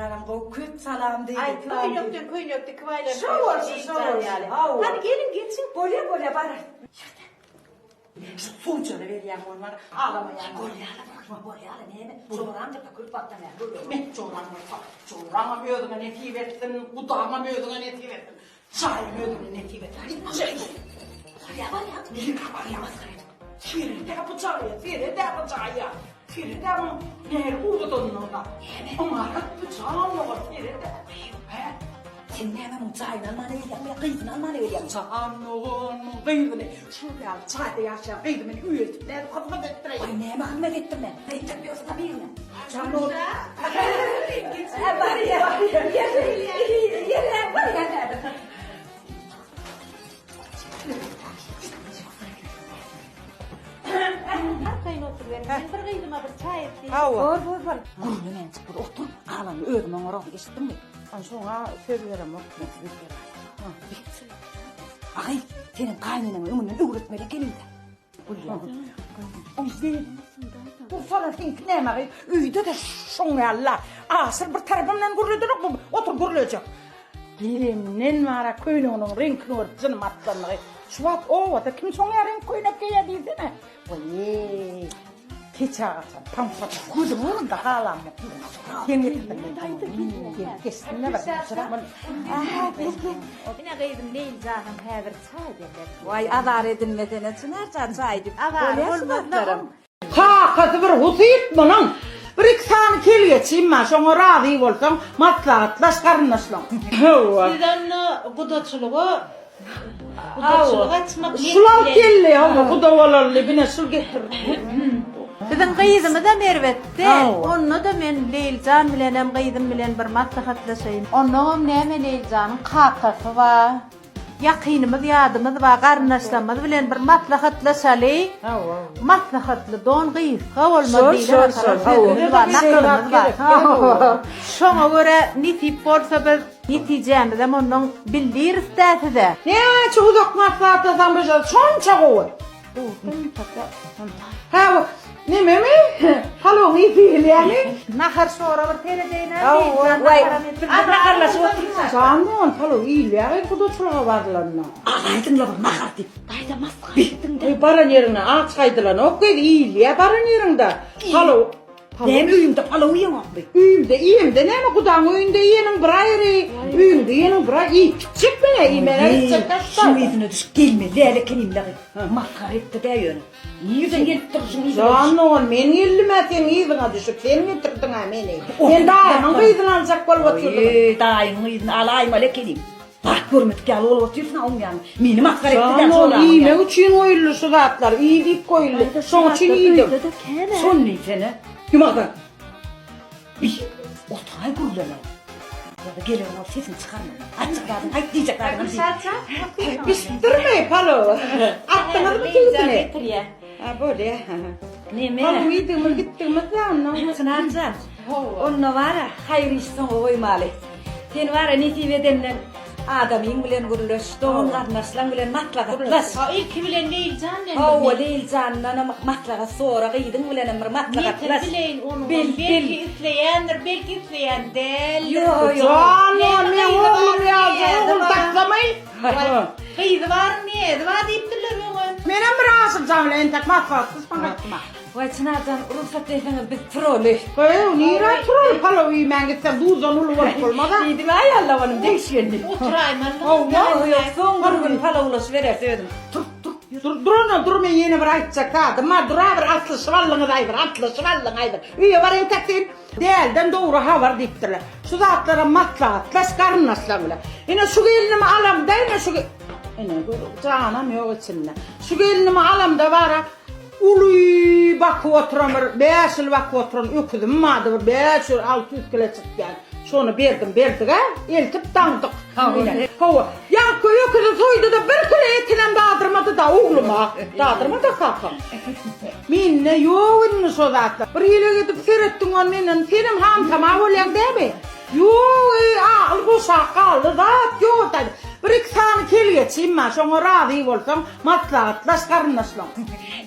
Anam o küt salam değil. Ay köyün yoktu kıvaylar. Şu olsun. Hadi gelin geçin. Böyle bana. Şu suçunu vereyim onlara. Ağlama ya. Boryala neyme? Çoğuran da kurt battım ya. Ben çoğurama mıyordun neti versin, budağıma mıyordun neti versin. Çay mıyordun neti versin. Ya var ya. Firde bıçağı, firde bu yer uğudun orada. Ama bıçağın var firde. Sen ne hemen çayla almanı vereyim ya. Kıyfını almanı vereyim. Çağın kıyını. Şuraya çayda yaşayan kıyını üyütüp ne kapıma getireyim. Ay ne hemen alma gittim ben. Ne yapıyorsun da bilmiyorum. Çamur. Var ya. Yerler var ya. Kayın oturuyorum. Bir kıydıma bir çay ettim. Var. Gurunu men çık burada otur. Ağlanı öğrümün oraya geçtin mi? Sonra söylerim o. Ay senin kaynının ömrünün öğretmeli gelin de. Bu falan think ne mi? Üyde de şoňalla. Asır bir tarafımdan gurulduğunu bu otur gurulacak. Dilimden mara köylüğünün renkini örtünüm atlanlığı. Şubat o da kim şoňa renk köylüp geye değildi mi? Oye. Keçe ağaçan, pamsak, gözüm orunda halam mı? Kim getirdin ben? Kestin ne var? Yine kıydım değil canım. Her bir çay derler. Vay azar edilmeden çınar çaydı. Azar olmaz. Ha, kızı bir husayip bunun. Bir iki tane kel geçeyim ben, şoňa razı bolsaň, maslahatlaş, garynlaşlaň. Sizden gudaçılığı açmak Şulaw kelli, ha, bu da bolarly, bine şul getirdi. Sizin kıyızımı da mervetdi. Onu da men Leylcan bilenem kıyızım bilen bir maslahatlaşayım. Onun näme Leylcan'ın kakası var. Yakynymyz, ýadymyz var, garnaşlamyz bilen bir maslahatlaşaly. Maslahatly don gıyska bolmaz diýler. Nakalymyz var. Şoňa göre nisip bolsa biz ýetijämiz hem onuň bildiris däsize. Ne çuğduk maslahatlasan bir şey, şonça gowy. Ha, ne memi? Halo, iyi fiiliyani? Nahar sonra bir teredeýine Vay. nakarlaş otursa. Canım, halo, iyi ya, bu da çuğa varlanma. Ağaydın la bu nakar deyip. Dayda maslahatın. Baran yerine aç kaydılan, o kadar iyi ya, baran yerinde. Halo. Dem üýümde pala uýamam be. Üyümde, iyimde, ne mi kudan, üyünde iyenin bir ayrı, üyümde iyenin bir ayrı, iyi, çık bana, iyi, ben arayacak kaçta. Şu yüzüne düş, gelme, lele kenimle. Makar etti de yönü. Yüzün gelip duruşun yüzüne düş. Canım, men ellime sen iyisine düşüp, sen getirdin ha beni. Ben dağının kıyısını alacak bol oturdum. Dayının yüzüne alayım öyle keneyim. Bak görmedik gel ol otursun olmayan. Meni makar etti de Canım, iyime üçün oyullu şu zatlar, iyi deyip koyullu. Son için iyiydim. Son ne seni? Yumadan. Bir otay gurulana. Gelin o sesini çıkarma. Açıkladın, ay diyeceklerden. Biz durmayıp halo. Attınız mı kilitini? Ha böyle. Ne Halo mi? yediğimiz gittiğimiz zaman. Sınarcan. Onunla var ya, hayır işten koymalı. Sen var ya netiveden adamın bilen gurulaş, doğum karnaşlan bilen matlakatlaş. İlk bilen Leylcan ne? O değil canına matlakat sonra kıydın bilen emir matlakatlaş. Bileyin onu. Bil. Belki izleyendir, belki izleyen değil. Yo. Canım, ne oğlum ya, oğlum taklamayı. Kıydı var niye? Var deyip durlar onu. Benim bir ağzım canlı entek matlaksız bana. Vay Çınarcan, ruhsat efendim biz trolü. Koyu, nira troll halo yemen gitsem duzan ulu var olmadan. Yedim ay Allah'ım değişiyordu. Oturayım ben. Yok, son gün pala ulaş verer söyledim. Dur men yeni bir aytacak ha. Ma dura bir atlı şıvallığını daydır, atlı şıvallığını aydır. Üye var enteksin. Değilden doğru ha var deyiptirler. Şu zatlara matlahatlaş karınlaşla bile. Yine şu gelinimi alam da yine şu canım yok içinde. Şu gelinimi alam da var ha. Uluy bakı oturamır, 5 yıl bakı oturan öküdüm madı, 5 yıl 600 kilo çıkken. Şunu verdik ha, eltip dandık. Hava, yankı öküdü soydu da 1 kilo etinen dağdırmadı da oğluma. Dağdırmadı kakam. Minne yoğunlu so zatla. Bir yere gidip seyrettin on minin, senim ham tamam olayan değil mi? Yoğun, ağıl bu şakalı zat yok dedi. Bir iki tane kel geçeyim ben. Şuna razı bolsam maslahatlaş karınlaşlan.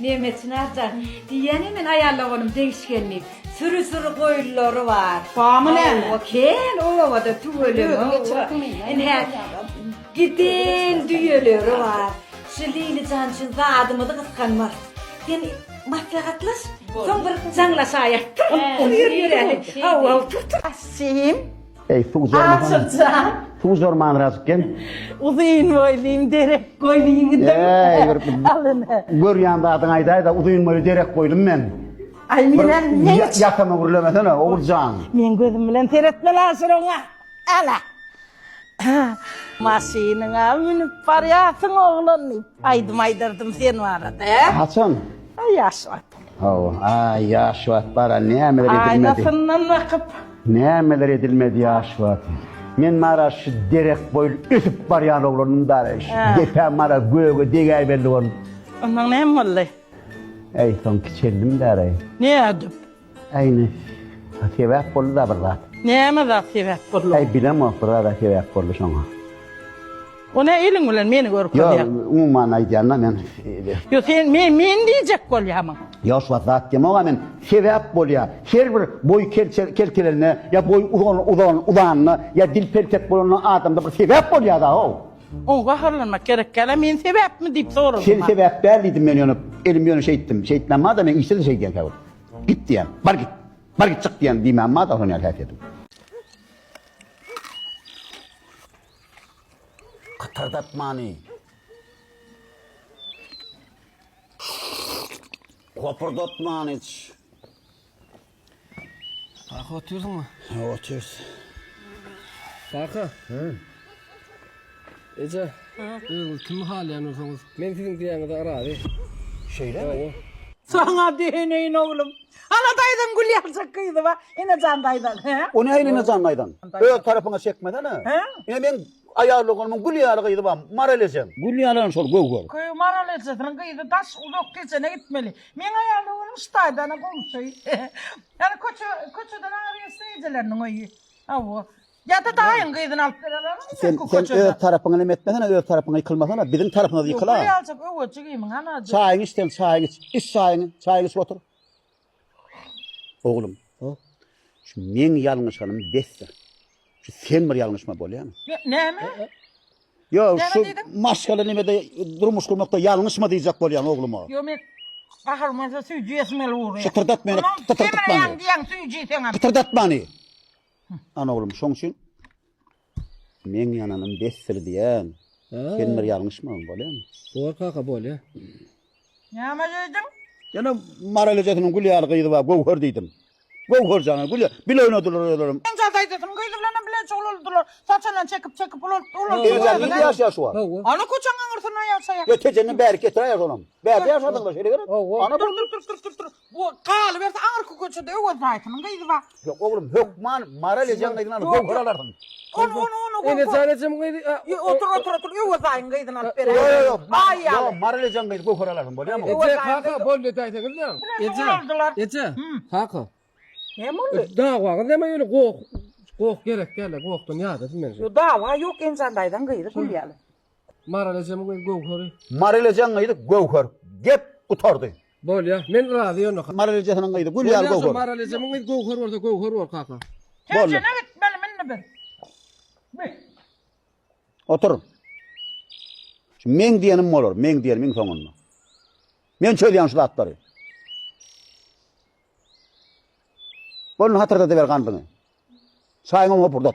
Nimetçin Arcan, diyen hemen ayarlavanım değişkenlik. Sürü koyulları var. Bağımı ne? O ken, o da tüvölü. Gidin düğeleri var. Şu Leyli Cancın zadımı da kıskanmaz. Yani maslahatlaş, son bir canlaşaya. Yürü. Asim. Ey su zorman. Açılcan. Su zorman razıkken. Uzun boyluyum derek koylayım. Ey Alın. gör yanda adın ayday da uzun boyu derek koydum ben. Ay milen ne hiç? Yakama vurulemesene Oğulcan. Men gözüm bilen seyretme lazır ona. Ala. Masinin minip parayasın oğlan. Aydım aydırdım sen o arada. Hasan. Ay yaşvat. Ay yaşvat bara nemeler edilmedi. Aynasından bakıp. Nemeler edilmedi yaşvat. Men mara şu derek boyu ötüp baryan oğlanın da. Gepe mara göğe degay belli onun. Ondan ne molle? Ey son kiçeldim da aray. Ne adım? Aynı. Sebep bollu da bir zat. Ne mi da sebep bulur? Ey bilemem burada sebep bollu şoňa. O ne elin bilen meni görüp Yo, kalıyor. umuman aydiyanla men. Yo sen men diyecek kolyamın. Yaşvat zat demoga men sebep bolýar. Her bir boy kelkelerine ya boy udanna ya dil pertek bolan adamda bir sebep bolýar da o. O baharlanmak gerek gele men sebep mi deyip soruldu. Sen sebep berlidim men ýony elim ýony şeyitdim. Şeyitlenma da men işte de şey diýen käbir. Git diýen. Bar git. Bar git çık diýen diýmem ma da onu ýa edim. Kıtırdatmani. Kopurdatmani hiç. Kaka oturuyorsun mu? Oturuz. Kaka. Ece. Kim halayanırsanız. Ben sizin diyanı da ara abi. Şeyle mi? Sana deneyin oğlum. Anadaydan gül yapacak kıydı va. Yine candaydan. O ne eline canlaydan? Ö tarafına çekmeden ha. Yine ben ayarlığımın gül yarığıydı var. Mareleceğim. Gül yarığın sol gol. Köy maraletsizin kıydı taş uzak geçene gitmeli. Men ayarlığım ustaydana komşuy. Yani koçudan ağrıyor seyircilerinin oyu. Avu. Ya da daha yın kıydın alt Sen ö tarafına emetmeden ö tarafına yıkılmasana. Bizim tarafına da yıkıla. Yok alacak öve çıkayım anacığım. Çayını içten çayını iç. İç çayını. Çayını iç otur. Oğlum. Şu men yanlışanım besse. Şu sen bir yanlışma bolýar mı? Ne mi? Yo Ne şu dedin? maşgala nimede durmuş kurmakta yanlış mı diyecek bolýan oğlum o? Yo men baharmasa suyucu esmeli uğruyor. Şıtırdat beni, kıtırdat beni. Hemen diyen suyucu sen Kıtırdatmany. Ana oğlum şoň üçin men yananım besir diýen. Sen bir yanlış mı bolýarmy? Bu kaka bol ya. Ne amacaydın? Yana maralejatının gül ýargydy var, gowhar diýdim. Gowhar jana gül bile oynadylar. Ben cadaydım kıydılarına bile çoğuldular. Saçından çekip olur. Eýär bir ýaş ýaşy var. Ana koçan ağırtına yapsa ya. Ya tejenin bäri ketir ýaş olam. Bäri ýaşadyňlar şeýle gerek. Ana Dur. Bu kalı verse ağır koçu da öwet zaytının kıydı var. yok oğlum hökman maralejan gaýdylar gowhar alardın. Onu. Ene sadece bu Otur. Öwet zaytın kıydı alıp Yo bere. yo. Ay ya. Yo maralejan gaýdy gowhar alardın bolýarmy? Ece kaka bol detaytınız lan. Oldular. Ece. Kaka. Ne oldu? Daha var. Ne öyle gok gerek goktan ya da bilmem. Yo dava yok insandaydan kıydı kulyalı. Maralacağım bu gokori. Maralejan gaýdy gowhar. Gep utardy. Bol ya. Men radyo no. Maralejanın gaýdy gül ýar gowhar. Maralacağım bu gokor var kaka. Sen ne gitmeli minni bir. Otur. Şu men diýenim bolar, men diýenimin soňunda. Men söýleýän şu zatlary. Bunu hatırda da ver kandyny. Saýyňa opurdat.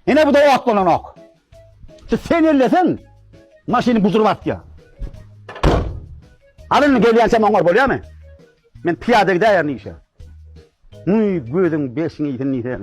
Yine bu da o atlanan ok. Sen ellesen maşini buzurvat ya. Alın gelýän sen oňar bolýarmy? Men piyada gideýär nişe. Gözüň beşiňi ýiten nişe.